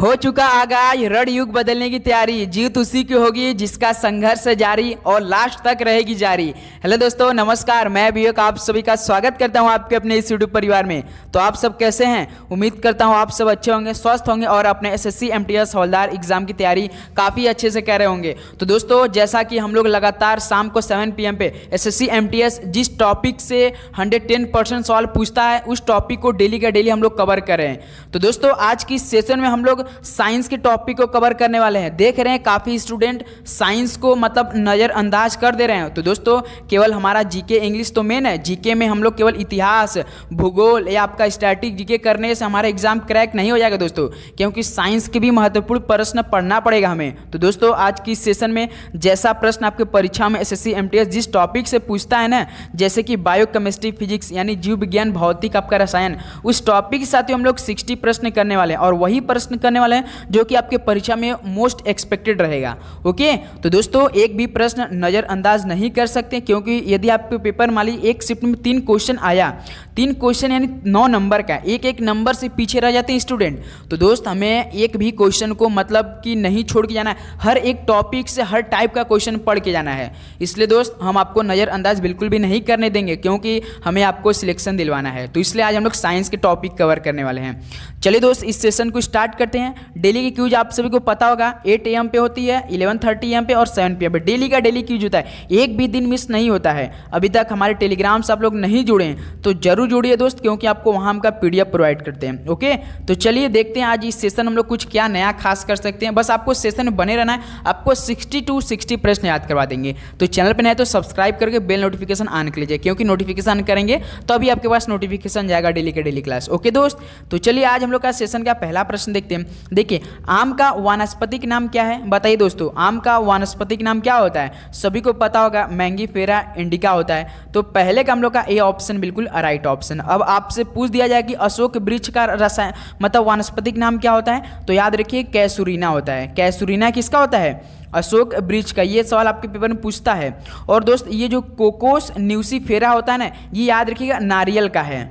हो चुका आगाज रण युग बदलने की तैयारी। जीत उसी की होगी जिसका संघर्ष जारी और लास्ट तक रहेगी जारी। हेलो दोस्तों, नमस्कार। मैं विवेक आप सभी का स्वागत करता हूं आपके अपने इस यूट्यूब परिवार में। तो आप सब कैसे हैं? उम्मीद करता हूं आप सब अच्छे होंगे, स्वस्थ होंगे और अपने एसएससी एमटीएस हवलदार एग्जाम की तैयारी काफ़ी अच्छे से कर रहे होंगे। तो दोस्तों, जैसा कि हम लोग लगातार शाम को 7 PM पे एसएससी एमटीएस जिस टॉपिक से 110% सवाल पूछता है उस टॉपिक को डेली का डेली हम लोग कवर कर रहे हैं। तो दोस्तों, आज की सेशन में हम लोग साइंस के टॉपिक को कवर करने वाले हैं। देख रहे हैं काफ़ी स्टूडेंट साइंस को मतलब नज़रअंदाज कर दे रहे हैं। तो दोस्तों, केवल हमारा जीके इंग्लिश तो मेन है। जीके में हम लोग केवल इतिहास, भूगोल या आपका स्टैटिक जीके करने से हमारा एग्जाम क्रैक नहीं हो जाएगा दोस्तों, क्योंकि साइंस के भी महत्वपूर्ण प्रश्न पढ़ना पड़ेगा हमें। तो दोस्तों, आज की सेशन में जैसा प्रश्न आपके परीक्षा में एसएससी एमटीएस जिस टॉपिक से पूछता है ना, जैसे कि बायोकेमिस्ट्री, फिजिक्स यानी जीव विज्ञान, भौतिक, आपका रसायन, उस टॉपिक के साथ ही हम लोग 60 प्रश्न करने वाले हैं और वही प्रश्न करने वाले हैं जो कि आपके परीक्षा में मोस्ट एक्सपेक्टेड रहेगा। ओके, तो दोस्तों, एक भी प्रश्न नज़रअंदाज नहीं कर सकते, क्योंकि यदि आपके पेपर मान ली एक शिफ्ट में 3 क्वेश्चन आया, 3 क्वेश्चन यानी 9 नंबर का, एक नंबर से पीछे रह जाते हैं स्टूडेंट। तो दोस्त, हमें एक भी क्वेश्चन को मतलब कि नहीं छोड़ के जाना है, हर एक टॉपिक से हर टाइप का क्वेश्चन पढ़ के जाना है। इसलिए दोस्त, हम आपको नज़रअंदाज बिल्कुल भी नहीं करने देंगे, क्योंकि हमें आपको सिलेक्शन दिलवाना है। तो इसलिए आज हम लोग साइंस के टॉपिक कवर करने वाले हैं। चलिए दोस्त, इस सेशन को स्टार्ट करते हैं। डेली की क्यूज आप सभी को पता होगा 8 AM पे होती है, 11:30 AM पे और 7 PM पे डेली का डेली क्यूज होता है। एक भी दिन मिस नहीं होता है। अभी तक हमारे टेलीग्राम से आप लोग नहीं जुड़े हैं तो जरूर जुड़िए दोस्त, क्योंकि आपको वहाँ हम का PDF प्रोवाइड करते हैं। ओके, तो चलिए देखते हैं आज इस सेशन हम लोग कुछ क्या नया खास कर सकते हैं। बस आपको सेशन में बने रहना है, आपको 60 to 60 प्रश्न याद करवा देंगे। तो चैनल पर नए तो सब्सक्राइब करके बेल नोटिफिकेशन ऑन कर लीजिए, क्योंकि नोटिफिकेशन ऑन करेंगे तो अभी आपके पास नोटिफिकेशन जाएगा डेली के डेली क्लास। ओके दोस्त, तो चलिए आज हम लोग का सेशन का पहला प्रश्न देखते हैं। देखिए, आम का वानस्पतिक नाम क्या है? बताइए दोस्तों, आम का वानस्पतिक नाम क्या होता है? सभी को पता होगा मैंगीफेरा इंडिका होता है। तो पहले का हम लोग का ए ऑप्शन बिल्कुल राइट ऑप्शन। अब आपसे पूछ दिया जाए कि अशोक वृक्ष का रसायन मतलब वानस्पतिक नाम क्या होता है, तो याद रखिए कैसुरीना होता है। कैसुरीना किसका होता है? अशोक वृक्ष का। ये सवाल आपके पेपर में पूछता है। और दोस्त, ये जो कोकोस न्यूसीफेरा होता है ना, ये याद रखिएगा नारियल का है।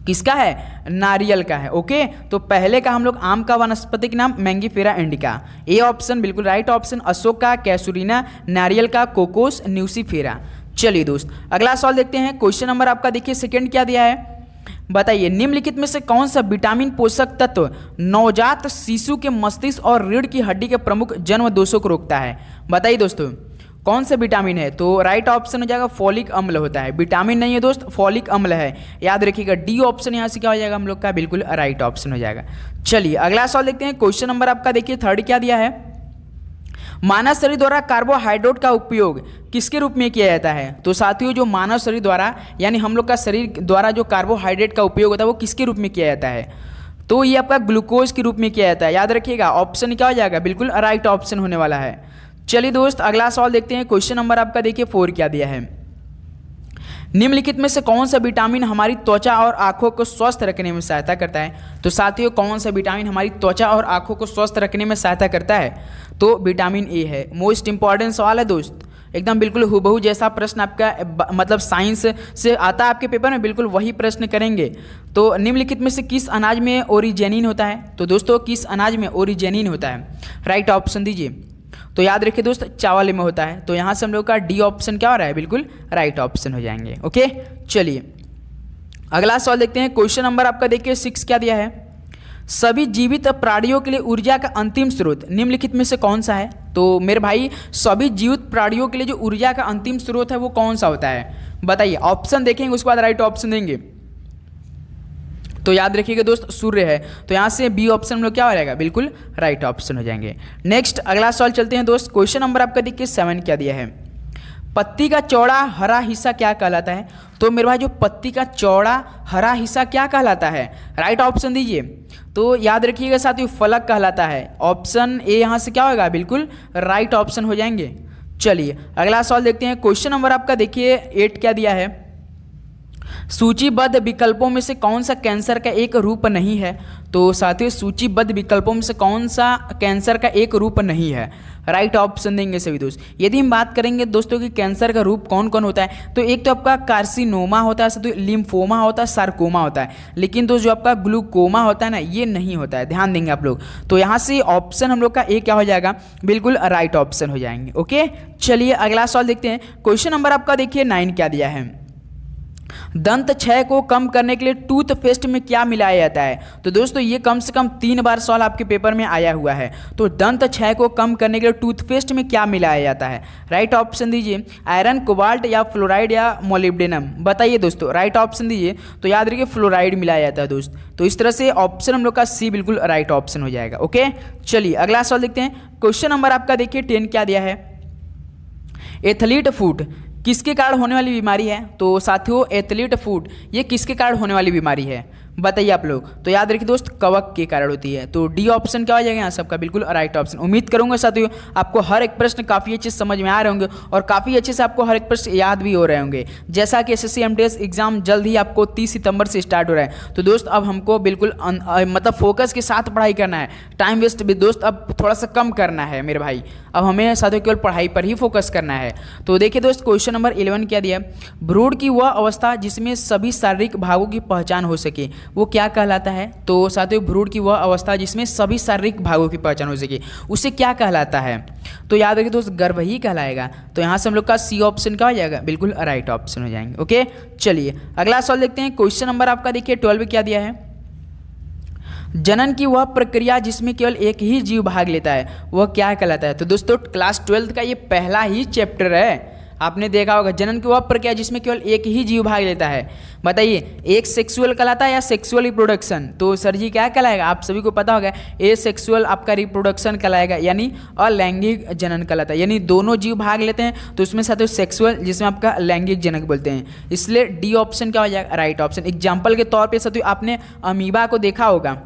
किसका है? नारियल का है। ओके, तो पहले का हम लोग आम का वानस्पतिक नाम मैंगीफेरा इंडिका। ए ऑप्शन बिल्कुल राइट ऑप्शन। अशोक का कैसुरीना, नारियल का कोकोस न्यूसीफेरा। चलिए दोस्त, अगला सवाल देखते हैं। क्वेश्चन नंबर आपका देखिए सेकंड क्या दिया है, बताइए। निम्नलिखित में से कौन सा विटामिन पोषक तत्व नवजात शिशु के मस्तिष्क और रीढ़ की हड्डी के प्रमुख जन्म दोषों को रोकता है? बताइए दोस्तों, कौन सा विटामिन है? तो राइट ऑप्शन हो जाएगा फॉलिक अम्ल होता है। विटामिन नहीं है दोस्त, फॉलिक अम्ल है। याद रखिएगा डी ऑप्शन यहाँ से क्या हो जाएगा हम लोग का? बिल्कुल राइट ऑप्शन हो जाएगा। चलिए अगला सवाल देखते हैं। क्वेश्चन नंबर आपका देखिए थर्ड क्या दिया है, मानव शरीर द्वारा कार्बोहाइड्रेट का उपयोग किसके रूप में किया जाता है? तो साथियों, जो मानव शरीर द्वारा यानी हम लोग का शरीर द्वारा जो कार्बोहाइड्रेट का उपयोग होता है वो किसके रूप में किया जाता है? तो ये आपका ग्लूकोज के रूप में किया जाता है। याद रखिएगा ऑप्शन क्या हो जाएगा? बिल्कुल राइट ऑप्शन होने वाला है। चलिए दोस्त, अगला सवाल देखते हैं। क्वेश्चन नंबर आपका देखिए 4 क्या दिया है, निम्नलिखित में से कौन सा विटामिन हमारी त्वचा और आंखों को स्वस्थ रखने में सहायता करता है? तो साथियों, कौन सा विटामिन हमारी त्वचा और आंखों को स्वस्थ रखने में सहायता करता है? तो विटामिन ए है। मोस्ट इंपॉर्टेंट सवाल है दोस्त, एकदम बिल्कुल हुबहू जैसा प्रश्न आपका मतलब साइंस से आता है आपके पेपर में, बिल्कुल वही प्रश्न करेंगे। तो निम्नलिखित में से किस अनाज में ओरिजेनिन होता है? तो दोस्तों, किस अनाज में ओरिजेनिन होता है? राइट ऑप्शन दीजिए। तो याद रखिए दोस्त, चावल में होता है। तो यहाँ से हम लोग का डी ऑप्शन क्या हो रहा है? बिल्कुल राइट ऑप्शन हो जाएंगे। ओके, चलिए अगला सवाल देखते हैं। क्वेश्चन नंबर आपका देखिए 6 क्या दिया है, सभी जीवित प्राणियों के लिए ऊर्जा का अंतिम स्रोत निम्नलिखित में से कौन सा है? तो मेरे भाई, सभी जीवित प्राणियों के लिए जो ऊर्जा का अंतिम स्रोत है वो कौन सा होता है? बताइए। ऑप्शन देखेंगे उसके बाद राइट ऑप्शन देंगे। तो याद रखिएगा दोस्त, सूर्य है। तो यहाँ से बी ऑप्शन में लोग क्या हो जाएगा? बिल्कुल राइट ऑप्शन हो जाएंगे। नेक्स्ट अगला सवाल चलते हैं दोस्त। क्वेश्चन नंबर आपका देखिए 7 क्या दिया है, पत्ती का चौड़ा हरा हिस्सा क्या कहलाता है? तो मेरे भाई, जो पत्ती का चौड़ा हरा हिस्सा क्या कहलाता है? राइट ऑप्शन दीजिए। तो याद रखिएगा साथियों, फलक कहलाता है। ऑप्शन ए यहाँ से क्या होगा? बिल्कुल राइट ऑप्शन हो जाएंगे। चलिए अगला सवाल देखते हैं। क्वेश्चन नंबर आपका देखिए 8 क्या दिया है, सूचीबद्ध विकल्पों में से कौन सा कैंसर का एक रूप नहीं है? तो साथियों सूचीबद्ध विकल्पों में से कौन सा कैंसर का एक रूप नहीं है? राइट ऑप्शन देंगे सभी दोस्त। यदि हम बात करेंगे दोस्तों कि कैंसर का रूप कौन कौन होता है, तो एक तो आपका कार्सिनोमा होता है, तो लिम्फोमा होता है, सार्कोमा होता है, लेकिन दोस्त जो आपका ग्लूकोमा होता है ना, ये नहीं होता है, ध्यान देंगे आप लोग। तो यहाँ से ऑप्शन हम लोग का ए क्या हो जाएगा? बिल्कुल राइट ऑप्शन हो जाएंगे। ओके, चलिए अगला सवाल देखते हैं। क्वेश्चन नंबर आपका देखिए 9 क्या दिया है? दंत क्षय को कम करने के लिए टूथपेस्ट में क्या मिलाया जाता है? तो दोस्तों ये कम से कम 3 बार सवाल आपके पेपर में आया हुआ है। तो दंत क्षय को कम करने के लिए टूथपेस्ट में क्या मिलाया जाता है? राइट ऑप्शन दीजिए, आयरन, कोबाल्ट या फ्लोराइड या मोलिब्डेनम। बताइए दोस्तों, राइट ऑप्शन दीजिए। तो याद रखिए फ्लोराइड मिलाया जाता है दोस्त। तो इस तरह से ऑप्शन हम लोग का सी बिल्कुल राइट ऑप्शन हो जाएगा। ओके, चलिए अगला सवाल देखते हैं। क्वेश्चन नंबर आपका देखिए 10 क्या दिया है? एथलीट फुट किसके कारण होने वाली बीमारी है? तो साथियों एथलीट फुट ये किसके कारण होने वाली बीमारी है? बताइए आप लोग। तो याद रखिए दोस्त कवक के कारण होती है। तो डी ऑप्शन क्या हो जाएगा यहाँ सबका? बिल्कुल राइट ऑप्शन। उम्मीद करूंगा साथियों आपको हर एक प्रश्न काफ़ी अच्छे से समझ में आ रहे होंगे और काफ़ी अच्छे से आपको हर एक प्रश्न याद भी हो रहे होंगे। जैसा कि एसएससी एमटीएस एग्जाम जल्द ही आपको 30 सितंबर से स्टार्ट हो रहा है। तो दोस्त अब हमको बिल्कुल मतलब फोकस के साथ पढ़ाई करना है, टाइम वेस्ट भी दोस्त अब थोड़ा सा कम करना है मेरे भाई। अब हमें साथियों केवल पढ़ाई पर ही फोकस करना है। तो देखिए दोस्त क्वेश्चन नंबर 11 क्या दिया? भ्रूण की वह अवस्था जिसमें सभी शारीरिक भागों की पहचान हो सके वो क्या कहलाता है? तो साथियों भ्रूण की वह अवस्था जिसमें सभी शारीरिक भागों की पहचान हो सके उसे क्या कहलाता है? तो याद रखिए दोस्त गर्भ ही कहलाएगा। तो यहाँ से हम लोग का सी ऑप्शन क्या हो जाएगा? बिल्कुल राइट ऑप्शन हो जाएंगे। ओके, चलिए अगला सवाल देखते हैं। क्वेश्चन नंबर आपका देखिए 12 क्या दिया है? जनन की वह प्रक्रिया जिसमें केवल एक ही जीव भाग लेता है वह क्या कहलाता है? तो दोस्तों क्लास 12 का ये पहला ही चैप्टर है, आपने देखा होगा। जनन की वह प्रक्रिया जिसमें केवल एक ही जीव भाग लेता है, बताइए एक सेक्सुअल कहलाता है या सेक्सुअल रिप्रोडक्शन? तो सर जी क्या कहलाएगा? आप सभी को पता होगा ए सेक्सुअल आपका रिप्रोडक्शन कहलाएगा, यानी अलैंगिक जनन कहलाता है, यानी दोनों जीव भाग लेते हैं तो उसमें साथ सेक्सुअल जिसमें आपका लैंगिक जनक बोलते हैं। इसलिए डी ऑप्शन क्या हो जाएगा? Right option. एग्जाम्पल के तौर पर साथियों आपने अमीबा को देखा होगा।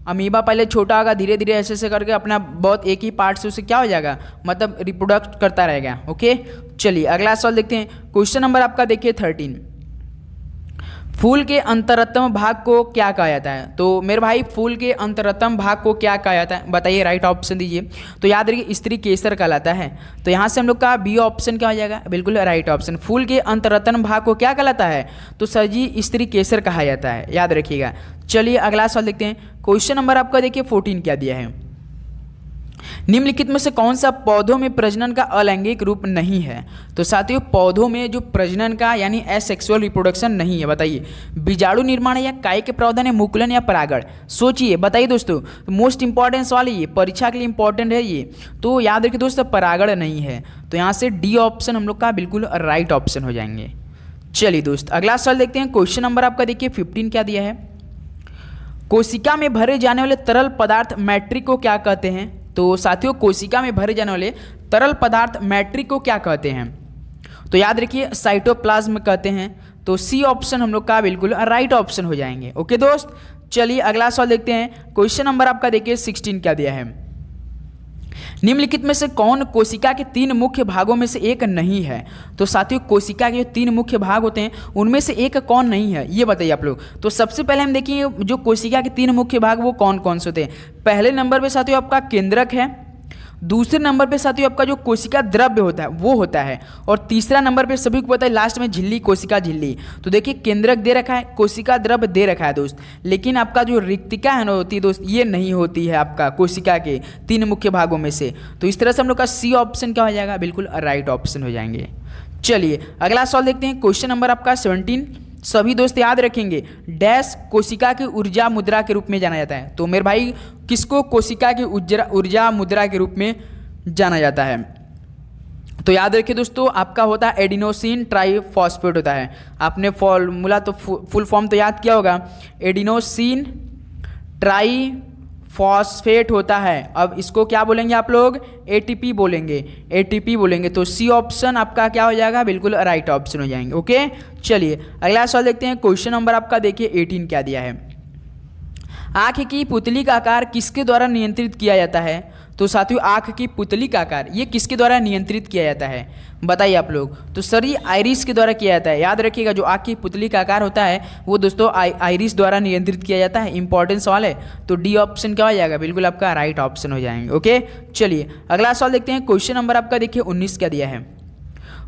अमीबा पहले छोटा होगा, धीरे धीरे ऐसे ऐसे करके अपना बहुत एक ही पार्ट से उसे क्या हो जाएगा? मतलब रिप्रोडक्ट करता रहेगा। ओके, चलिए अगला सवाल देखते हैं। क्वेश्चन नंबर आपका देखिए 13। फूल के अंतरतम भाग को क्या कहा जाता है? तो मेरे भाई फूल के अंतरतम भाग को क्या कहा जाता है? बताइए, राइट ऑप्शन दीजिए। तो याद रखिए स्त्री केसर कहलाता है। तो यहाँ से हम लोग का बी ऑप्शन क्या हो जाएगा? बिल्कुल राइट ऑप्शन। फूल के अंतरतम भाग को क्या कहलाता है? तो सर जी स्त्री केसर कहा जाता है, याद रखिएगा। चलिए अगला सवाल देखते हैं। क्वेश्चन नंबर आपका देखिए 14 क्या दिया है? निम्नलिखित में से कौन सा पौधों में प्रजनन का अलैंगिक रूप नहीं है? तो साथियों पौधों में जो प्रजनन का यानी एसेक्सुअल रिप्रोडक्शन नहीं है, बताइए बीजाणु निर्माण है या कायिक प्रवर्धन है, मुकुलन या परागण? सोचिए, बताइए दोस्तों। मोस्ट इंपॉर्टेंट सवाल है ये, परीक्षा के लिए इंपॉर्टेंट है ये। तो याद रखिए दोस्तों परागण नहीं है। तो यहाँ से डी ऑप्शन हम लोग का बिल्कुल राइट ऑप्शन हो जाएंगे। चलिए दोस्त अगला सवाल देखते हैं। क्वेश्चन नंबर आपका देखिए 15 क्या दिया है? कोशिका में भरे जाने वाले तरल पदार्थ मैट्रिक को क्या कहते हैं? तो साथियों कोशिका में भरे जाने वाले तरल पदार्थ मैट्रिक को क्या कहते हैं? तो याद रखिए साइटोप्लाज्म कहते हैं। तो सी ऑप्शन हम लोग का बिल्कुल राइट ऑप्शन हो जाएंगे। ओके दोस्त, चलिए अगला सवाल देखते हैं। क्वेश्चन नंबर आपका देखिए 16 क्या दिया है? निम्नलिखित में से कौन कोशिका के 3 मुख्य भागों में से एक नहीं है? तो साथियों कोशिका के जो 3 मुख्य भाग होते हैं उनमें से एक कौन नहीं है, ये बताइए आप लोग। तो सबसे पहले हम देखेंगे जो कोशिका के 3 मुख्य भाग वो कौन कौन से होते हैं। पहले नंबर पे साथियों आपका केंद्रक है, दूसरे नंबर पे साथियों आपका जो कोशिका द्रव्य होता है वो होता है, और तीसरा नंबर पे सभी को पता है लास्ट में झिल्ली, कोशिका झिल्ली। तो देखिए केंद्रक दे रखा है, कोशिका द्रव्य दे रखा है दोस्त, लेकिन आपका जो रिक्तिका है ना होती है दोस्त, ये नहीं होती है आपका कोशिका के 3 मुख्य भागों में से। तो इस तरह से हम लोग का सी ऑप्शन क्या हो जाएगा? बिल्कुल राइट ऑप्शन हो जाएंगे। चलिए अगला सवाल देखते हैं। क्वेश्चन नंबर आपका 17 सभी दोस्त याद रखेंगे, डैश कोशिका की ऊर्जा मुद्रा के रूप में जाना जाता है। तो मेरे भाई किसको कोशिका की ऊर्जा मुद्रा के रूप में जाना जाता है? तो याद रखिए दोस्तों आपका होता है एडिनोसिन ट्राइफॉस्फेट होता है। आपने फॉर्मूला तो फुल फॉर्म तो याद किया होगा, एडिनोसिन ट्राइफॉस्फेट होता है। अब इसको क्या बोलेंगे आप लोग? एटीपी बोलेंगे, एटीपी बोलेंगे। तो सी ऑप्शन आपका क्या हो जाएगा? बिल्कुल राइट ऑप्शन हो जाएंगे। ओके चलिए अगला सवाल देखते हैं। क्वेश्चन नंबर आपका देखिए 18 क्या दिया है? आँख की पुतली का आकार किसके द्वारा नियंत्रित किया जाता है? तो साथियों आँख की पुतली का आकार ये किसके द्वारा नियंत्रित किया जाता है, बताइए आप लोग। तो सर ये आइरिस के द्वारा किया जाता है। याद रखिएगा जो आँख की पुतली का आकार होता है वो दोस्तों आइरिस द्वारा नियंत्रित किया जाता है। इंपॉर्टेंट सवाल है, तो डी ऑप्शन क्या हो जाएगा, बिल्कुल आपका राइट ऑप्शन हो जाएंगे। ओके चलिए अगला सवाल देखते हैं। क्वेश्चन नंबर आपका देखिए 19 क्या दिया है।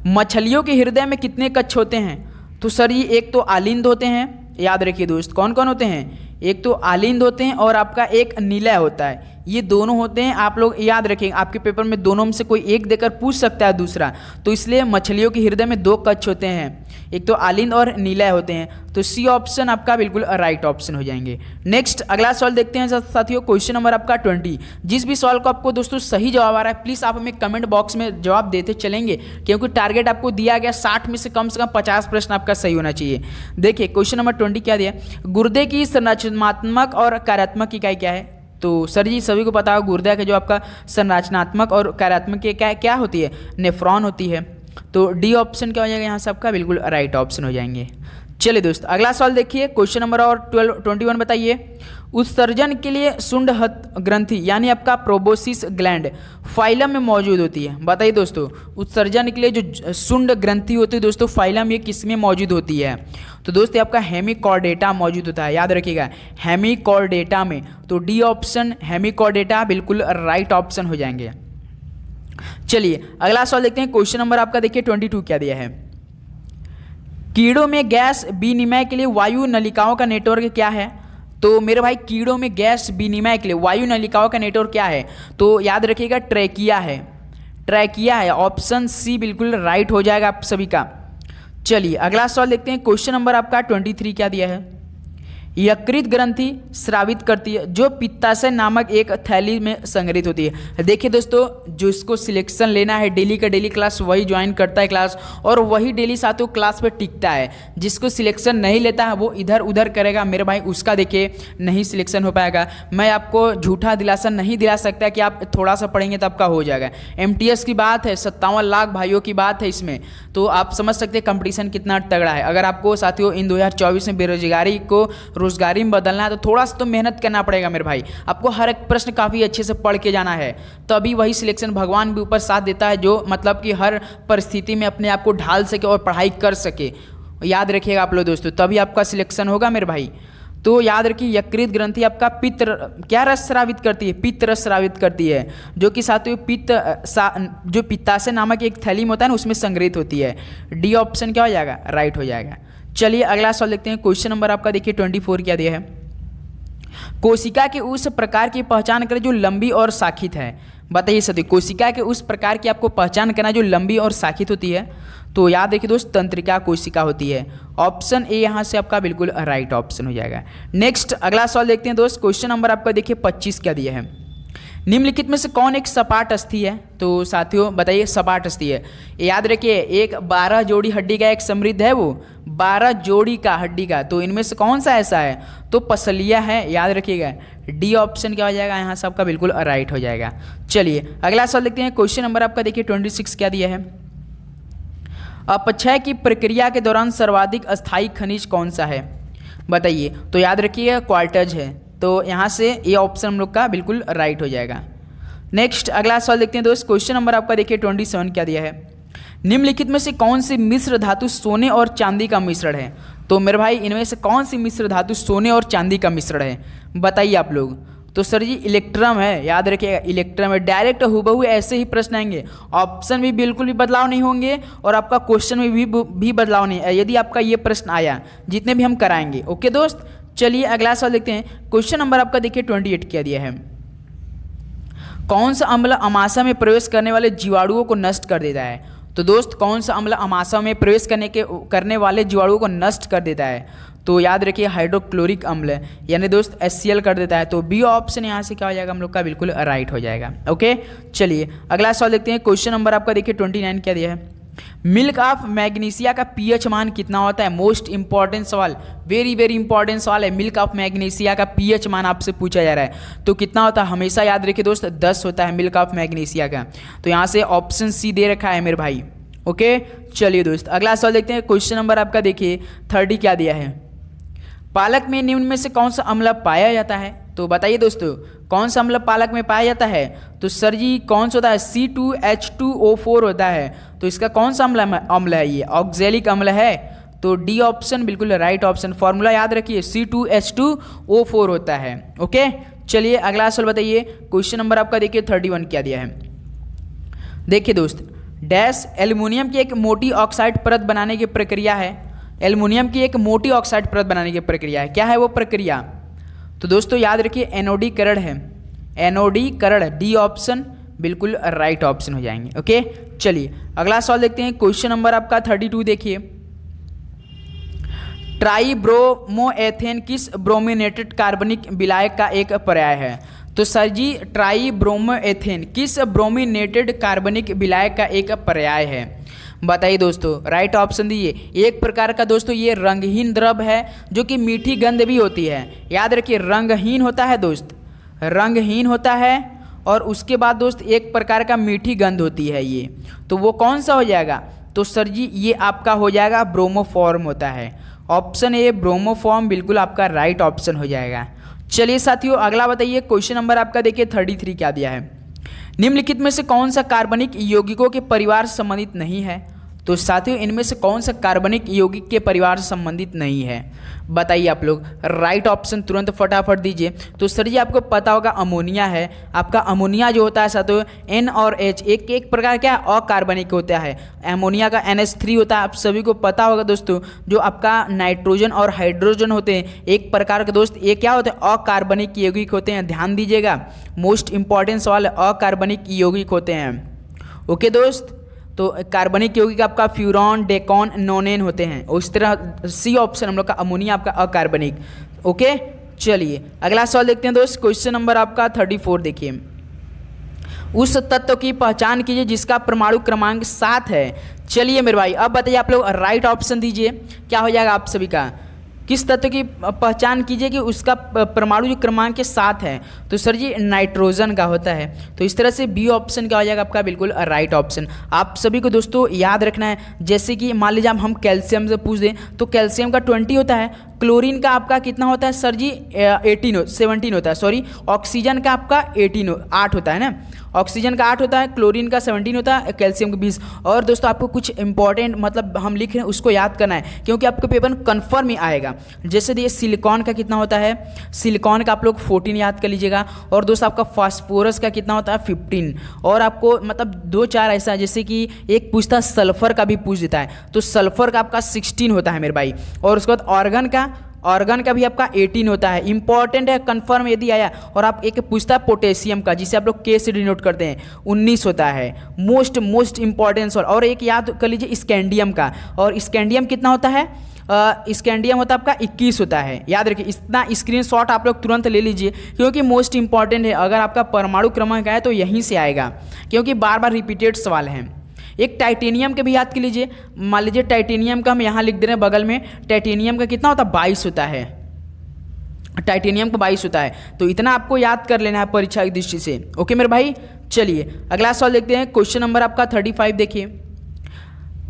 मछलियों के हृदय में कितने कक्ष होते हैं? तो सर ये एक तो आलिंद होते हैं, याद रखिए दोस्त कौन कौन होते हैं, एक तो आलिंद होते हैं और आपका एक निलय होता है। ये दोनों होते हैं, आप लोग याद रखेंगे आपके पेपर में दोनों में से कोई एक देकर पूछ सकता है दूसरा। तो इसलिए मछलियों के हृदय में दो कक्ष होते हैं, एक तो आलिंद और निलय होते हैं। तो सी ऑप्शन आपका बिल्कुल राइट ऑप्शन हो जाएंगे। नेक्स्ट अगला सवाल देखते हैं साथियों। क्वेश्चन नंबर आपका 20। जिस भी सवाल को आपको दोस्तों सही जवाब आ रहा है प्लीज़ आप हमें कमेंट बॉक्स में जवाब देते चलेंगे, क्योंकि टारगेट आपको दिया गया 60 में से कम 50 प्रश्न आपका सही होना चाहिए। देखिए क्वेश्चन नंबर 20 क्या दिया, गुर्दे की संरचनात्मक और कार्यात्मक इकाई क्या है? तो सर जी सभी को पता होगा गुर्दे के जो आपका संरचनात्मक और कार्यात्मक क्या होती है, नेफ्रॉन होती है। तो डी ऑप्शन क्या हो जाएगा यहाँ से आपका बिल्कुल राइट ऑप्शन हो जाएंगे। चलिए दोस्त अगला सवाल देखिए। क्वेश्चन नंबर और 21 बताइए। उत्सर्जन के लिए शुंडहत ग्रंथि यानी आपका प्रोबोसिस ग्लैंड फाइलम में मौजूद होती है। बताइए दोस्तों उत्सर्जन के लिए जो शुंड ग्रंथि होती है दोस्तों फाइलम ये किस में मौजूद होती है? तो दोस्त आपका हेमिकॉर्डेटा मौजूद होता है, याद रखिएगा हेमिकॉर्डेटा में। तो डी ऑप्शन हेमिकॉर्डेटा बिल्कुल राइट ऑप्शन हो जाएंगे। चलिए अगला सवाल देखते हैं। क्वेश्चन नंबर आपका देखिए 22 क्या दिया है। कीड़ों में गैस विनिमय के लिए वायु नलिकाओं का नेटवर्क क्या है? तो मेरे भाई कीड़ों में गैस विनिमय के लिए वायु नलिकाओं का नेटवर्क क्या है? तो याद रखिएगा ट्रैकिया है, ट्रैकिया है। ऑप्शन सी बिल्कुल राइट हो जाएगा आप सभी का। चलिए अगला सवाल देखते हैं। क्वेश्चन नंबर आपका 23 क्या दिया है। यकृत ग्रंथि स्रावित करती है जो पित्ताशय नामक एक थैली में संग्रहित होती है। देखिए दोस्तों जो इसको सिलेक्शन लेना है डेली का डेली क्लास वही ज्वाइन करता है क्लास, और वही डेली साथियों क्लास पे टिकता है। जिसको सिलेक्शन नहीं लेता है वो इधर उधर करेगा मेरे भाई, उसका देखिए नहीं सिलेक्शन हो पाएगा। मैं आपको झूठा दिलासा नहीं दिला सकता कि आप थोड़ा सा पढ़ेंगे तो आपका हो जाएगा। MTS की बात है, 57 लाख भाइयों की बात है इसमें, तो आप समझ सकते हैं कंपटीशन कितना तगड़ा है। अगर आपको साथियों इन 2024 में बेरोजगारी को रोजगारी में बदलना है तो थोड़ा सा तो मेहनत करना पड़ेगा मेरे भाई। आपको हर एक प्रश्न काफ़ी अच्छे से पढ़ के जाना है, तभी वही सिलेक्शन भगवान भी ऊपर साथ देता है जो मतलब कि हर परिस्थिति में अपने आप को ढाल सके और पढ़ाई कर सके। याद रखिएगा आप लोग दोस्तों, तभी आपका सिलेक्शन होगा मेरे भाई। तो याद रखिए यकृत ग्रंथि आपका पित्त क्या रस स्रावित करती है, पित्त रस स्रावित करती है, जो कि साथियों जो पित्ताशय नामक एक थैली में होता है ना उसमें संग्रहित होती है। डी ऑप्शन क्या हो जाएगा, राइट हो जाएगा। चलिए अगला सवाल देखते हैं। क्वेश्चन नंबर आपका देखिए 24 क्या दिया है। कोशिका के उस प्रकार की पहचान करें जो लंबी और शाखित है। बताइए सभी कोशिका के उस प्रकार की आपको पहचान करना जो लंबी और शाखित होती है। तो याद रखिए दोस्त तंत्रिका कोशिका होती है। ऑप्शन ए यहाँ से आपका बिल्कुल राइट ऑप्शन हो जाएगा। नेक्स्ट अगला सवाल देखते हैं दोस्त। क्वेश्चन नंबर आपका देखिए 25 क्या दिया है। निम्नलिखित में से कौन एक सपाट अस्थि है? तो साथियों बताइए सपाट अस्थि है। याद रखिए एक 12 जोड़ी हड्डी का एक समृद्ध है, वो 12 जोड़ी का हड्डी का, तो इनमें से कौन सा ऐसा है? तो पसलिया है, याद रखिएगा। डी ऑप्शन क्या हो जाएगा यहाँ से आपका बिल्कुल राइट हो जाएगा। चलिए अगला सवाल देखते हैं। क्वेश्चन नंबर आपका देखिए 26 क्या दिया है। अपक्षय की प्रक्रिया के दौरान सर्वाधिक अस्थायी खनिज कौन सा है? बताइए। तो याद रखिए क्वार्टज है, तो यहाँ से ये ऑप्शन हम लोग का बिल्कुल राइट हो जाएगा। नेक्स्ट अगला सवाल देखते हैं दोस्त। क्वेश्चन नंबर आपका देखिए 27 क्या दिया है। निम्नलिखित में से कौन सी मिश्र धातु सोने और चांदी का मिश्रण है? तो मेरे भाई इनमें से कौन सी मिश्र धातु सोने और चांदी का मिश्रण है, बताइए आप लोग। तो सर जी इलेक्ट्रम है, याद रखिएगा इलेक्ट्रम है। डायरेक्ट हुबहू ऐसे ही प्रश्न आएंगे, ऑप्शन भी बिल्कुल भी बदलाव नहीं होंगे और आपका क्वेश्चन में भी बदलाव नहीं है यदि आपका ये प्रश्न आया, जितने भी हम कराएंगे। ओके दोस्त चलिए अगला सवाल देखते हैं। क्वेश्चन नंबर आपका देखिए 28 क्या दिया है। कौन सा अम्ल अमाशय में प्रवेश करने वाले जीवाणुओं को नष्ट कर देता है? तो दोस्त कौन सा अम्ल अमाशय में प्रवेश करने वाले जीवाणुओं को नष्ट कर देता है? तो याद रखिए हाइड्रोक्लोरिक अम्ल यानी दोस्त HCl कर देता है। तो बी ऑप्शन यहाँ से क्या हो जाएगा हम लोग का बिल्कुल राइट हो जाएगा। ओके चलिए अगला सवाल देखते हैं। क्वेश्चन नंबर आपका देखिए 29 क्या दिया है। मिल्क ऑफ मैग्नीशिया का pH मान कितना होता है? मोस्ट इंपॉर्टेंट सवाल, वेरी वेरी इंपॉर्टेंट सवाल है। मिल्क ऑफ मैग्नीशिया का pH मान आपसे पूछा जा रहा है, तो कितना होता है? हमेशा याद रखिए दोस्त 10 होता है मिल्क ऑफ मैग्नीशिया का। तो यहाँ से ऑप्शन सी दे रखा है मेरे भाई। ओके चलिए दोस्त अगला सवाल देखते हैं। क्वेश्चन नंबर आपका देखिए 30 क्या दिया है। पालक में निम्न में से कौन सा अम्ल पाया जाता है? तो बताइए दोस्तों, कौन सा अम्ल पालक में पाया जाता है? तो सर जी कौन सा होता है? C2H2O4 होता है। तो इसका कौन सा अम्ल है? ये ऑक्जेलिक अम्ल है। तो डी ऑप्शन बिल्कुल राइट ऑप्शन। फॉर्मूला याद रखिए, C2H2O4 होता है। ओके, चलिए अगला सवाल बताइए। क्वेश्चन नंबर आपका देखिए 31 क्या दिया है। देखिए दोस्त, डैश एल्युमिनियम की एक मोटी ऑक्साइड परत बनाने की प्रक्रिया है। एल्युमिनियम की एक मोटी ऑक्साइड परत बनाने की प्रक्रिया है, क्या है वो प्रक्रिया? तो दोस्तों याद रखिए एनोडीकरण है। एनोडीकरण, डी ऑप्शन बिल्कुल राइट ऑप्शन हो जाएंगे। ओके, चलिए अगला सवाल देखते हैं। क्वेश्चन नंबर आपका 32 देखिए। ट्राइब्रोमोएथेन किस ब्रोमिनेटेड कार्बनिक विलायक का एक पर्याय है? तो सर जी ट्राइब्रोमोएथेन किस ब्रोमिनेटेड कार्बनिक विलायक का एक पर्याय है? बताइए दोस्तों, राइट ऑप्शन दीजिए। एक प्रकार का दोस्तों ये रंगहीन द्रव है जो कि मीठी गंध भी होती है। याद रखिए रंगहीन होता है दोस्त, रंगहीन होता है और उसके बाद दोस्त एक प्रकार का मीठी गंध होती है ये। तो वो कौन सा हो जाएगा? तो सर जी ये आपका हो जाएगा ब्रोमोफॉर्म होता है। ऑप्शन ए ब्रोमोफॉर्म बिल्कुल आपका राइट ऑप्शन हो जाएगा। चलिए साथियों अगला बताइए। क्वेश्चन नंबर आपका देखिए 33 क्या दिया है। निम्नलिखित में से कौन सा कार्बनिक यौगिकों के परिवार से संबंधित नहीं है? तो साथियों इनमें से कौन सा कार्बनिक यौगिक के परिवार से संबंधित नहीं है? बताइए आप लोग, राइट ऑप्शन तुरंत फटाफट दीजिए। तो सर जी आपको पता होगा अमोनिया है। आपका अमोनिया जो होता है साथियों N और H एक प्रकार क्या अकार्बनिक होता है। अमोनिया का NH3 होता है, आप सभी को पता होगा दोस्तों। जो आपका नाइट्रोजन और हाइड्रोजन होते हैं एक प्रकार के दोस्त, ये क्या होते हैं? अकार्बनिक यौगिक होते हैं। ध्यान दीजिएगा, मोस्ट इंपॉर्टेंट सवाल, अकार्बनिक यौगिक होते हैं। ओके दोस्त, तो कार्बनिक यौगिक आपका फ्यूरॉन, डेकॉन, नोनेन होते हैं। उस तरह सी ऑप्शन हम लोग का अमोनिया आपका अकार्बनिक। ओके, चलिए अगला सवाल देखते हैं दोस्त। क्वेश्चन नंबर आपका 34 देखिए। उस तत्व की पहचान कीजिए जिसका परमाणु क्रमांक 7 है। चलिए मेरे भाई अब बताइए आप लोग, राइट ऑप्शन दीजिए। क्या हो जाएगा आप सभी का? किस तत्व की पहचान कीजिए कि उसका परमाणु जो क्रमांक के 7 है? तो सर जी नाइट्रोजन का होता है। तो इस तरह से बी ऑप्शन क्या हो जाएगा आपका? बिल्कुल राइट ऑप्शन। आप सभी को दोस्तों याद रखना है, जैसे कि मान लीजिए हम कैल्शियम से पूछ दें तो कैल्शियम का 20 होता है, क्लोरीन का आपका कितना होता है सर जी? 17 होता है, सॉरी। ऑक्सीजन का आपका 8 होता है ना, ऑक्सीजन का 8 होता है, क्लोरीन का 17 होता है, कैल्शियम का 20। और दोस्तों आपको कुछ इंपॉर्टेंट मतलब हम लिख रहे हैं उसको याद करना है, क्योंकि आपके पेपर में कन्फर्म ही आएगा। जैसे ये सिलिकॉन का कितना होता है? सिलिकॉन का आप लोग 14 याद कर लीजिएगा। और दोस्तों आपका फास्फोरस का कितना होता है? 15। और आपको मतलब 2-4 ऐसा, जैसे कि एक पूछता है सल्फर का भी पूछ देता है, तो सल्फर का आपका 16 होता है मेरे भाई। और उसके बाद ऑर्गन का भी आपका 18 होता है। इंपॉर्टेंट है, कंफर्म यदि आया। और आप एक पूछता है पोटेशियम का, जिसे आप लोग के से डिनोट करते हैं, 19 होता है। Most important. और एक याद कर लीजिए स्कैंडियम का, और स्कैंडियम कितना होता है? स्कैंडियम होता है आपका 21 होता है। याद रखिए, इतना स्क्रीनशॉट आप लोग तुरंत ले लीजिए, क्योंकि मोस्ट इंपॉर्टेंट है। अगर आपका परमाणु क्रमांक आए तो यहीं से आएगा, क्योंकि बार बार रिपीटेड सवाल हैं। एक टाइटेनियम के भी याद कर लीजिए। मान लीजिए टाइटेनियम का हम यहाँ लिख दे रहे हैं बगल में, टाइटेनियम का कितना होता है? 22 होता है। टाइटेनियम का 22 होता है। तो इतना आपको याद कर लेना है परीक्षा की दृष्टि से। ओके मेरे भाई, चलिए अगला सवाल देखते हैं। क्वेश्चन नंबर आपका 35 देखिए।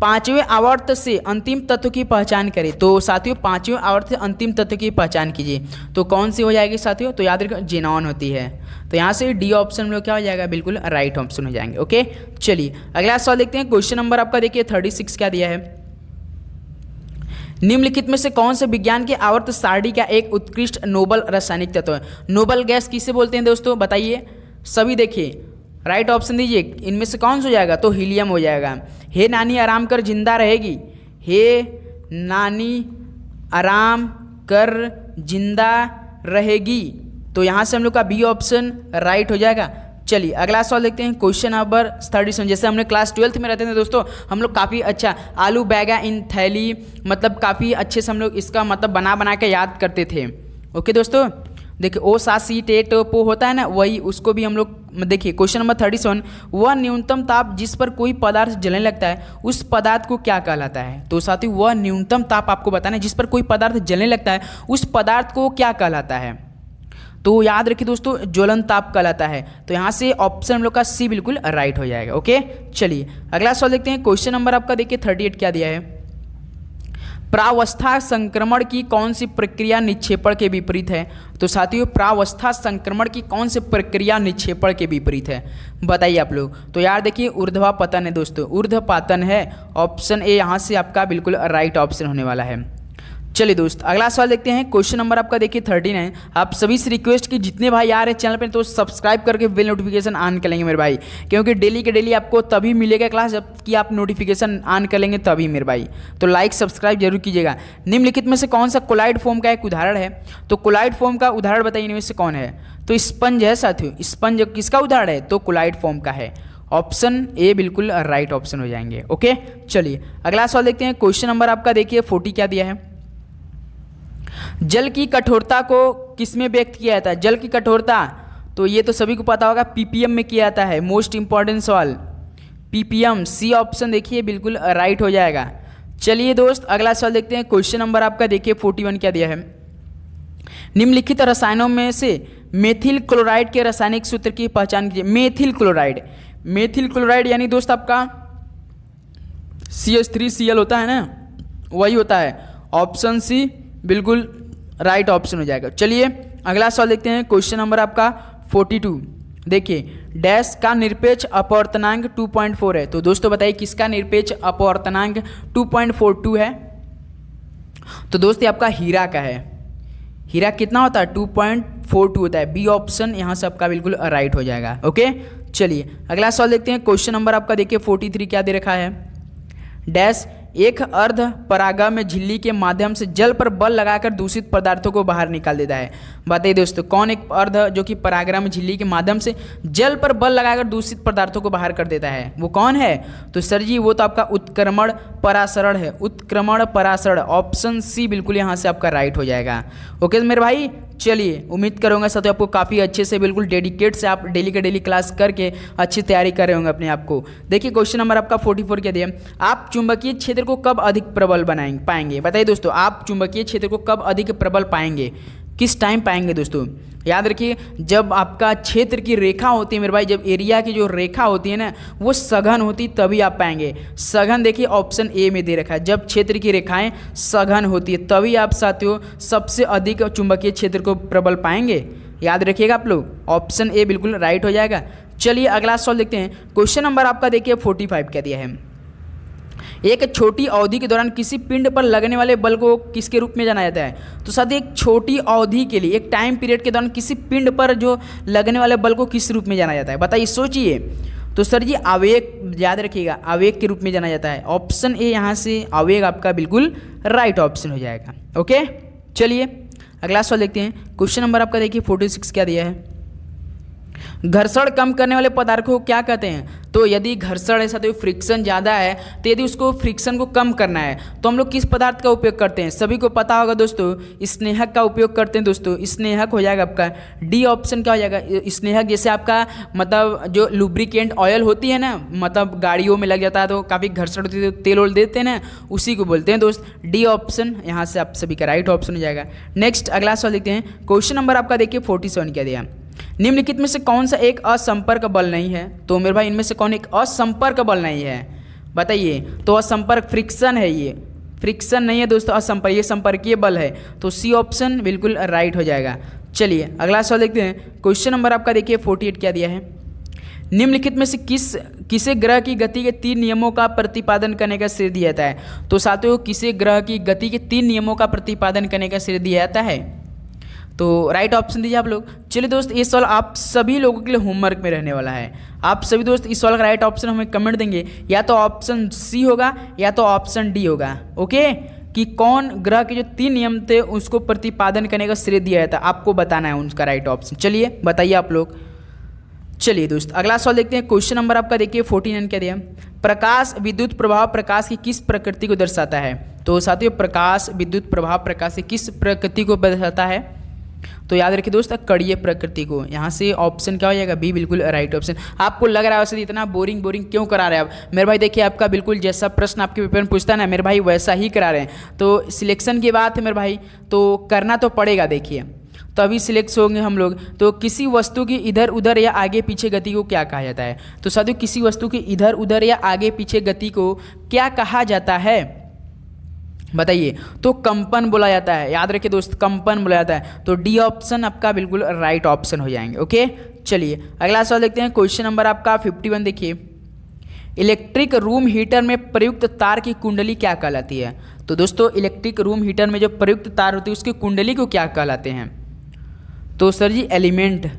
5वें आवर्त से अंतिम तत्व की पहचान करें। तो साथियों 5वें आवर्त से अंतिम तत्व की पहचान कीजिए। तो कौन सी हो जाएगी साथियों? तो याद रखिए जेनॉन होती है। तो यहाँ से डी ऑप्शन में क्या हो जाएगा? बिल्कुल राइट ऑप्शन हो जाएंगे। ओके, चलिए अगला सवाल देखते हैं। क्वेश्चन नंबर आपका देखिए 36 क्या दिया है। निम्नलिखित में से कौन से विज्ञान के आवर्त सारणी का एक उत्कृष्ट नोबल रासायनिक तत्व है? नोबल गैस किसे बोलते हैं दोस्तों? बताइए सभी, देखिए राइट ऑप्शन दीजिए। इनमें से कौन सा हो जाएगा? तो हीलियम हो जाएगा। हे नानी आराम कर जिंदा रहेगी, हे नानी आराम कर जिंदा रहेगी। तो यहाँ से हम लोग का बी ऑप्शन राइट हो जाएगा। चलिए अगला सवाल देखते हैं। Question number 37। जैसे हमने क्लास 12th में रहते थे दोस्तों, हम लोग काफ़ी अच्छा आलू बैगा इन थैली, मतलब काफ़ी अच्छे से हम लोग इसका मतलब बना के याद करते थे। ओके दोस्तों, देखिए ओ सा सी टे ट पो होता है ना, वही उसको भी हम लोग देखिए। क्वेश्चन नंबर 37, वह न्यूनतम ताप जिस पर कोई पदार्थ जलने लगता है उस पदार्थ को क्या कहलाता है? तो साथ ही वह न्यूनतम ताप आपको बताना है जिस पर कोई पदार्थ जलने लगता है उस पदार्थ को क्या कहलाता है? तो याद रखिए दोस्तों ज्वलन ताप कहलाता है। तो यहाँ से ऑप्शन हम लोग का सी बिल्कुल राइट हो जाएगा। ओके, चलिए अगला सवाल देखते हैं। क्वेश्चन नंबर आपका देखिए 38 क्या दिया है। प्रावस्था संक्रमण की कौन सी प्रक्रिया निक्षेपण के विपरीत है? तो साथियों प्रावस्था संक्रमण की कौन सी प्रक्रिया निक्षेपण के विपरीत है, बताइए आप लोग। तो यार देखिए ऊर्ध्वापतन है दोस्तों, ऊर्ध्वपातन है। ऑप्शन ए यहाँ से आपका बिल्कुल राइट ऑप्शन होने वाला है। चलिए दोस्त अगला सवाल देखते हैं। क्वेश्चन नंबर आपका देखिए 13 है। आप सभी से रिक्वेस्ट कि जितने भाई आ रहे हैं चैनल पर तो सब्सक्राइब करके बेल नोटिफिकेशन ऑन कर लेंगे मेरे भाई, क्योंकि डेली के डेली आपको तभी मिलेगा क्लास जब कि आप नोटिफिकेशन ऑन कर लेंगे तभी मेरे भाई। तो लाइक सब्सक्राइब जरूर कीजिएगा। निम्नलिखित में से कौन सा कोलाइड फॉर्म का एक उदाहरण है? तो कोलाइड फॉर्म का उदाहरण बताइए इनमें से कौन है? तो स्पंज है साथियों। स्पंज किसका उदाहरण है? तो कोलाइड फॉर्म का है। ऑप्शन ए बिल्कुल राइट ऑप्शन हो जाएंगे। ओके चलिए अगला सवाल देखते हैं। क्वेश्चन नंबर आपका देखिए 40 क्या दिया है? जल की कठोरता को किसमें व्यक्त किया जाता है? जल की कठोरता तो ये तो सभी को पता होगा, पीपीएम में किया जाता है। मोस्ट इंपॉर्टेंट सवाल पीपीएम, सी ऑप्शन देखिए बिल्कुल राइट हो जाएगा। चलिए दोस्त अगला सवाल देखते हैं। क्वेश्चन नंबर आपका देखिए 41 क्या दिया है? निम्नलिखित रसायनों में से मेथिल क्लोराइड के रासायनिक सूत्र की पहचान कीजिए। मेथिल क्लोराइड, मेथिल क्लोराइड यानी दोस्त आपका CH3Cl होता है ना, वही होता है। ऑप्शन सी बिल्कुल राइट ऑप्शन हो जाएगा। चलिए अगला सवाल देखते हैं। क्वेश्चन नंबर आपका 42 देखिए, डैश का निरपेक्ष अपवर्तनांक 2.4 है। तो दोस्तों बताइए किसका निरपेक्ष अपवर्तनांक 2.42 है? तो दोस्त ये आपका हीरा का है। हीरा कितना होता है? 2.42 होता है। बी ऑप्शन यहाँ से आपका बिल्कुल राइट हो जाएगा। ओके चलिए अगला सवाल देखते हैं। क्वेश्चन नंबर आपका देखिए 43 क्या दे रखा है? डैश एक अर्ध परागा में झिल्ली के माध्यम से जल पर बल लगाकर दूषित पदार्थों को बाहर निकाल देता है। बताइए दोस्तों कौन एक अर्ध जो कि परागरा में झिल्ली के माध्यम से जल पर बल लगाकर दूषित पदार्थों को बाहर कर देता है, वो कौन है? तो सर जी वो तो आपका उत्क्रमण परासरण है। उत्क्रमण परासरण ऑप्शन सी बिल्कुल यहाँ से आपका राइट हो जाएगा। ओके मेरे भाई चलिए उम्मीद करूँगा साथ आपको काफ़ी अच्छे से बिल्कुल डेडिकेट से आप डेली का डेली क्लास करके अच्छी तैयारी कर रहे होंगे अपने आप को। देखिए क्वेश्चन नंबर आपका 44 क्या दिया? आप चुंबकीय क्षेत्र को कब अधिक प्रबल पाएंगे? बताइए दोस्तों आप चुंबकीय क्षेत्र को कब अधिक प्रबल पाएंगे, किस टाइम पाएंगे? दोस्तों याद रखिए जब आपका क्षेत्र की रेखा होती है मेरे भाई, जब एरिया की जो रेखा होती है ना वो सघन होती तभी आप पाएंगे। सघन देखिए ऑप्शन ए में दे रखा है, जब क्षेत्र की रेखाएं सघन होती है तभी आप साथियों सबसे अधिक चुंबकीय क्षेत्र को प्रबल पाएंगे। याद रखिएगा आप लोग, ऑप्शन ए बिल्कुल राइट हो जाएगा। चलिए अगला सवाल देखते हैं। क्वेश्चन नंबर आपका देखिए 45 क्या दिया है? एक छोटी अवधि के दौरान किसी पिंड पर लगने वाले बल को किसके रूप में जाना जाता है? तो साथ ही एक छोटी अवधि के लिए एक टाइम पीरियड के दौरान किसी पिंड पर जो लगने वाले बल को किस रूप में जाना जाता है? बताइए सोचिए। तो सर जी आवेग, याद रखिएगा आवेग के रूप में जाना जाता है। ऑप्शन ए यहाँ से आवेग आपका बिल्कुल राइट ऑप्शन हो जाएगा। ओके चलिए अगला सवाल देखते हैं। क्वेश्चन नंबर आपका देखिए 46 क्या दिया है? घर्षण कम करने वाले पदार्थ को क्या कहते हैं? तो यदि घर्षण ऐसा तो फ्रिक्शन ज़्यादा है तो यदि उसको फ्रिक्शन को कम करना है तो हम लोग किस पदार्थ का उपयोग करते हैं? सभी को पता होगा दोस्तों स्नेहक का उपयोग करते हैं। दोस्तों स्नेहक हो जाएगा आपका डी ऑप्शन क्या हो जाएगा? स्नेहक जैसे आपका मतलब जो लुब्रिकेंट ऑयल होती है ना, मतलब गाड़ियों में लग जाता है तो काफ़ी घर्षण होती है तो तेल ओल देते हैं ना, उसी को बोलते हैं दोस्त। डी ऑप्शन यहाँ से आप सभी का राइट ऑप्शन हो जाएगा। नेक्स्ट अगला सवाल देखते हैं। क्वेश्चन नंबर आपका देखिए 47 क्या दिया? निम्नलिखित में से कौन सा एक असंपर्क बल नहीं है? तो मेरे भाई इनमें से कौन एक असंपर्क बल नहीं है? बताइए। तो असंपर्क फ्रिक्शन है, ये फ्रिक्शन नहीं है दोस्तों, असंपर्क ये संपर्कीय बल है। तो सी ऑप्शन बिल्कुल राइट हो जाएगा। चलिए अगला सवाल देखते हैं। क्वेश्चन नंबर आपका देखिए 48 क्या दिया है? निम्नलिखित में से किसे ग्रह की गति के 3 नियमों का प्रतिपादन करने का श्रेय दिया जाता है? तो साथियों किसे ग्रह की गति के 3 नियमों का प्रतिपादन करने का श्रेय दिया जाता है? तो राइट ऑप्शन दीजिए आप लोग। चलिए दोस्त ये सवाल आप सभी लोगों के लिए होमवर्क में रहने वाला है। आप सभी दोस्त इस सवाल का राइट ऑप्शन हमें कमेंट देंगे, या तो ऑप्शन सी होगा या तो ऑप्शन डी होगा। ओके कि कौन ग्रह के जो 3 नियम थे उसको प्रतिपादन करने का श्रेय दिया जाता है, आपको बताना है उनका राइट ऑप्शन। चलिए बताइए आप लोग। चलिए दोस्त अगला सवाल देखते हैं। क्वेश्चन नंबर आपका देखिए 49 क्या दिया? प्रकाश विद्युत प्रभाव प्रकाश की किस प्रकृति को दर्शाता है? तो साथियों प्रकाश विद्युत प्रभाव प्रकाश की किस प्रकृति को दर्शाता है? तो याद रखिए दोस्त कड़ीय प्रकृति को। यहाँ से ऑप्शन क्या हो जाएगा? बी बिल्कुल राइट ऑप्शन। आपको लग रहा है वैसे इतना बोरिंग क्यों करा रहे हैं आप? मेरे भाई देखिए आपका बिल्कुल जैसा प्रश्न आपके पेपर में पूछता है ना मेरे भाई वैसा ही करा रहे हैं। तो सिलेक्शन की बात है मेरे भाई, तो करना तो पड़ेगा। देखिए तभी सिलेक्ट होंगे हम लोग। तो किसी वस्तु की इधर उधर या आगे पीछे गति को क्या कहा जाता है? तो साथियों किसी वस्तु की इधर उधर या आगे पीछे गति को क्या कहा जाता है? बताइए, तो कंपन बोला जाता है, याद रखिए दोस्त, कंपन बोला जाता है। तो डी ऑप्शन आपका बिल्कुल राइट ऑप्शन हो जाएंगे। ओके, चलिए अगला सवाल देखते हैं। क्वेश्चन नंबर आपका 51 देखिए, इलेक्ट्रिक रूम हीटर में प्रयुक्त तार की कुंडली क्या कहलाती है? तो दोस्तों इलेक्ट्रिक रूम हीटर में जो प्रयुक्त तार होती है उसकी कुंडली को क्या कहलाते हैं? तो सर जी एलिमेंट,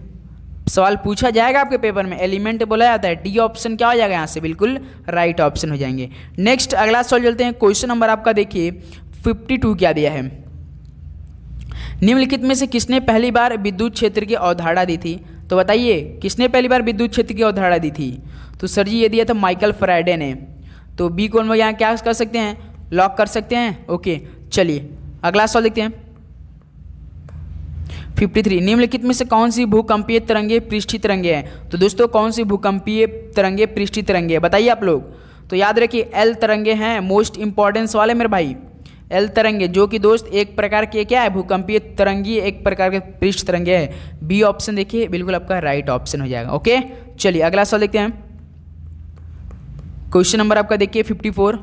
सवाल पूछा जाएगा आपके पेपर में, एलिमेंट बोला जाता है। डी ऑप्शन क्या हो जाएगा यहाँ से, बिल्कुल राइट ऑप्शन हो जाएंगे। नेक्स्ट अगला सवाल चलते हैं। क्वेश्चन नंबर आपका देखिए 52 क्या दिया है, निम्नलिखित में से किसने पहली बार विद्युत क्षेत्र की अवधारणा दी थी? तो बताइए किसने पहली बार विद्युत क्षेत्र की अवधारणा दी थी? तो सर जी ये दिया था माइकल फैराडे ने। तो बी को हम लोग यहाँ क्या कर सकते हैं, लॉक कर सकते हैं। ओके, चलिए अगला सवाल देखते हैं। 53, निम्नलिखित में से कौन सी भूकंपीय तरंगे पृष्ठीय तरंगे हैं? तो दोस्तों कौन सी भूकंपीय तरंगे पृष्ठीय तरंगे बताइए आप लोग। तो याद रखिए एल तरंगे हैं, मोस्ट इंपॉर्टेंस वाले मेरे भाई, एल तरंगे, जो कि दोस्त एक प्रकार के क्या है, भूकंपीय तरंगी, एक प्रकार के पृष्ठ तरंगे है। बी ऑप्शन देखिए बिल्कुल आपका राइट ऑप्शन हो जाएगा। ओके, चलिए अगला सवाल देखते हैं। क्वेश्चन नंबर आपका देखिए 54,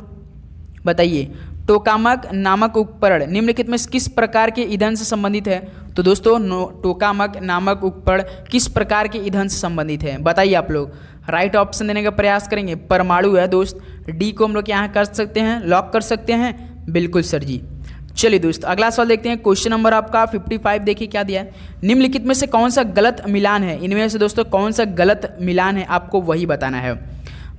बताइए टोकामक नामक उपकरण निम्नलिखित में किस प्रकार के ईंधन से संबंधित है? तो दोस्तों टोकामक नामक उपकरण किस प्रकार के ईंधन से संबंधित है बताइए आप लोग। राइट ऑप्शन देने का प्रयास करेंगे, परमाणु है दोस्त। डी को हम लोग यहाँ कर सकते हैं, लॉक कर सकते हैं, बिल्कुल सर जी। चलिए दोस्त अगला सवाल देखते हैं। क्वेश्चन नंबर आपका 55 देखिए क्या दिया है, निम्नलिखित में से कौन सा गलत मिलान है? इनमें से दोस्तों कौन सा गलत मिलान है आपको वही बताना है।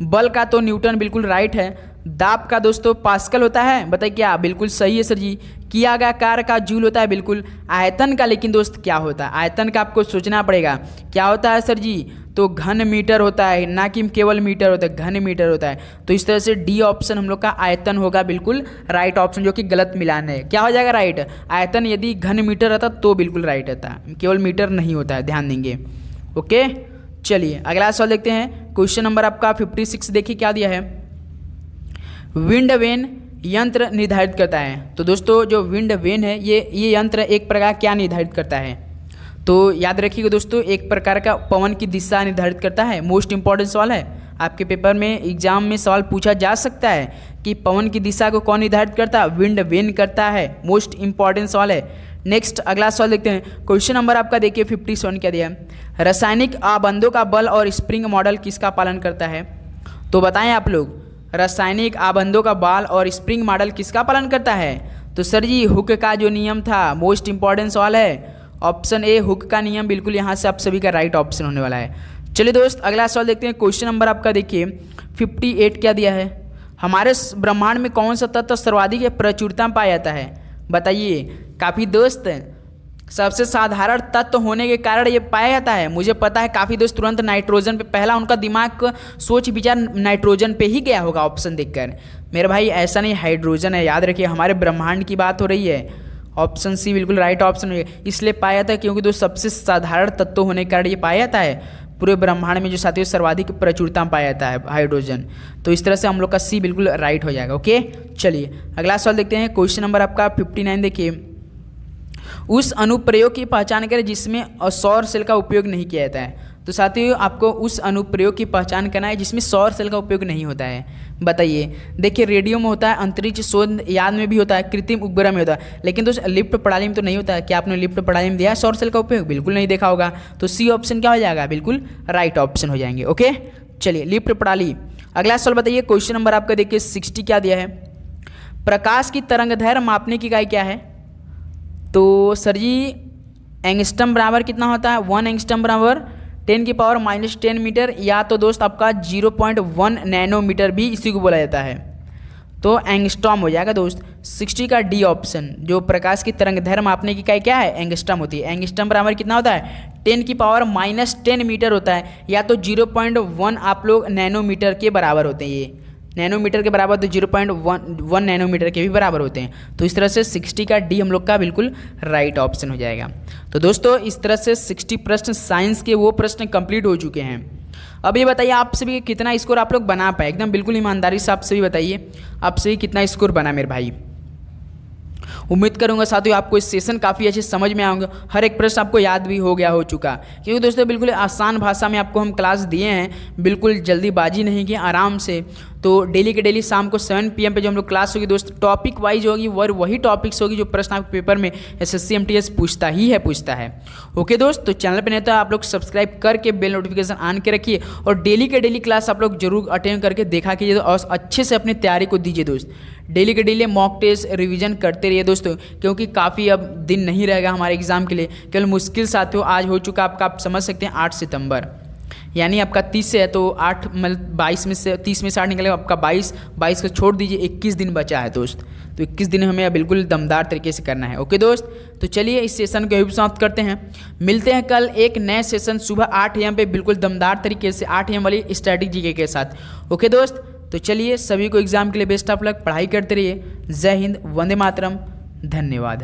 बल का तो न्यूटन बिल्कुल राइट है, दाब का दोस्तों पास्कल होता है, बताइए क्या, बिल्कुल सही है सर जी। किया गया कार्य का जूल होता है, बिल्कुल। आयतन का लेकिन दोस्त क्या होता है, आयतन का आपको सोचना पड़ेगा, क्या होता है सर जी? तो घन मीटर होता है, ना कि केवल मीटर होता है, घन मीटर होता है। तो इस तरह से डी ऑप्शन हम लोग का आयतन होगा बिल्कुल राइट ऑप्शन, जो कि गलत मिलान है। क्या हो जाएगा राइट, आयतन यदि घन मीटर रहता तो बिल्कुल राइट रहता, केवल मीटर नहीं होता है, ध्यान देंगे। ओके, चलिए अगला सवाल देखते हैं। क्वेश्चन नंबर आपका 56 देखिए क्या दिया है, विंड वेन यंत्र निर्धारित करता है। तो दोस्तों जो विंड वेन है ये यंत्र एक प्रकार क्या निर्धारित करता है? तो याद रखिएगा दोस्तों, एक प्रकार का पवन की दिशा निर्धारित करता है। मोस्ट इंपॉर्टेंट सवाल है, आपके पेपर में एग्जाम में सवाल पूछा जा सकता है कि पवन की दिशा को कौन निर्धारित करता है? विंड वेन करता है, मोस्ट इंपॉर्टेंट सवाल है। नेक्स्ट अगला सवाल देखते हैं। क्वेश्चन नंबर आपका देखिए 57 क्या दिया है, रासायनिक आबंधों का बल और स्प्रिंग मॉडल किसका पालन करता है? तो बताएं आप लोग, रासायनिक आबंधों का बल और स्प्रिंग मॉडल किसका पालन करता है? तो सर जी हुक का जो नियम था, मोस्ट इंपॉर्टेंट सवाल है, ऑप्शन ए हुक का नियम, बिल्कुल यहाँ से आप सभी का राइट ऑप्शन होने वाला है। चलिए दोस्त अगला सवाल देखते हैं। क्वेश्चन नंबर आपका देखिए 58 क्या दिया है, हमारे ब्रह्मांड में कौन सा तत्व सर्वाधिक प्रचुरता में पाया जाता है? बताइए। काफ़ी दोस्त सबसे साधारण तत्व होने के कारण ये पाया जाता है, मुझे पता है काफ़ी दोस्त तुरंत नाइट्रोजन पे, पहला उनका दिमाग सोच विचार नाइट्रोजन पे ही गया होगा ऑप्शन देखकर। मेरे भाई ऐसा नहीं, हाइड्रोजन है, याद रखिए हमारे ब्रह्मांड की बात हो रही है। ऑप्शन सी बिल्कुल राइट ऑप्शन है, इसलिए पाया जाता है क्योंकि दोस्त सबसे साधारण तत्व होने के कारण ये पाया जाता है पूरे ब्रह्मांड में, जो साथियों सर्वाधिक प्रचुरता में पाया जाता है हाइड्रोजन। तो इस तरह से हम लोग का सी बिल्कुल राइट हो जाएगा। ओके, चलिए अगला सवाल देखते हैं। क्वेश्चन नंबर आपका 59 देखिए, उस अनुप्रयोग की पहचान करें जिसमें सौर सेल का उपयोग नहीं किया जाता है। तो साथियों आपको उस अनुप्रयोग की पहचान करना है जिसमें सौर सेल का उपयोग नहीं होता है। बताइए। देखिए रेडियो में होता है, अंतरिक्ष शोध यान में भी होता है, कृत्रिम उपग्रह में होता है, लेकिन दोस्त लिफ्ट प्रणाली में तो नहीं होता है। क्या आपने लिफ्ट प्रणाली में दिया है सौर सेल का उपयोग? बिल्कुल नहीं देखा होगा। तो सी ऑप्शन क्या हो जाएगा, बिल्कुल राइट ऑप्शन हो जाएंगे। ओके, चलिए लिफ्ट प्रणाली। अगला सवाल बताइए। क्वेश्चन नंबर आपका देखिए 60 क्या दिया है, प्रकाश की तरंगदैर्घ्य मापने की इकाई क्या है? तो सर जी एंगस्ट्रम बराबर कितना होता है? 1 एंगस्ट्रम बराबर 10⁻⁻10 मीटर, या तो दोस्त आपका 0.1 नैनोमीटर भी इसी को बोला जाता है। तो एंगस्ट्रॉम हो जाएगा दोस्त। 60 का डी ऑप्शन, जो प्रकाश की तरंगदैर्घ्य मापने की इकाई क्या है? एंगस्ट्रम होती है। एंगस्ट्रम बराबर कितना होता है? 10⁻⁻10 मीटर होता है, या तो 0.1 आप लोग नैनोमीटर के बराबर होते हैं। ये नैनोमीटर के बराबर तो 0.1 नैनोमीटर के भी बराबर होते हैं। तो इस तरह से 60 का डी हम लोग का बिल्कुल राइट ऑप्शन हो जाएगा। तो दोस्तों इस तरह से 60 प्रश्न साइंस के वो प्रश्न कंप्लीट हो चुके हैं। अब ये बताइए आप सभी कितना स्कोर आप लोग बना पाए, एकदम बिल्कुल ईमानदारी से आप सभी बताइए, आप सभी कितना स्कोर बना मेरे भाई। उम्मीद करूंगा साथियों आपको इस सेशन काफ़ी अच्छे समझ में आएंगे, हर एक प्रश्न आपको याद भी हो गया हो चुका, क्योंकि दोस्तों बिल्कुल आसान भाषा में आपको हम क्लास दिए हैं, बिल्कुल जल्दीबाजी नहीं की, आराम से। तो डेली के डेली शाम को 7 PM पे जो हम लोग क्लास होगी दोस्त, टॉपिक वाइज होगी और वही टॉपिक्स होगी जो प्रश्न आपके पेपर में SSC MTS पूछता है। ओके दोस्त, तो चैनल पे नहीं तो आप लोग सब्सक्राइब करके बेल नोटिफिकेशन ऑन के रखिए और डेली के डेली क्लास आप लोग जरूर अटेंड करके देखा कीजिए और अच्छे से अपनी तैयारी को दीजिए दोस्त। डेली के डेली मॉक टेस्ट रिवीजन करते रहिए दोस्तों, क्योंकि काफ़ी अब दिन नहीं रहेगा हमारे एग्जाम के लिए। केवल मुश्किल साथियों आज हो चुका आपका, आप समझ सकते हैं 8 सितंबर, यानी आपका 30 से है तो 8 मतलब 22 में से 30 में से 8 निकलेगा, आपका 22 को छोड़ दीजिए, 21 दिन बचा है दोस्त। तो 21 दिन हमें बिल्कुल दमदार तरीके से करना है। ओके दोस्त, तो चलिए इस सेशन को यही समाप्त करते हैं। मिलते हैं कल एक नए सेशन सुबह 8 AM पे बिल्कुल दमदार तरीके से 8 AM वाली स्टैटिक जीके के साथ। ओके दोस्त, तो चलिए सभी को एग्जाम के लिए बेस्ट ऑफ लक, पढ़ाई करते रहिए। जय हिंद, वंदे मातरम, धन्यवाद।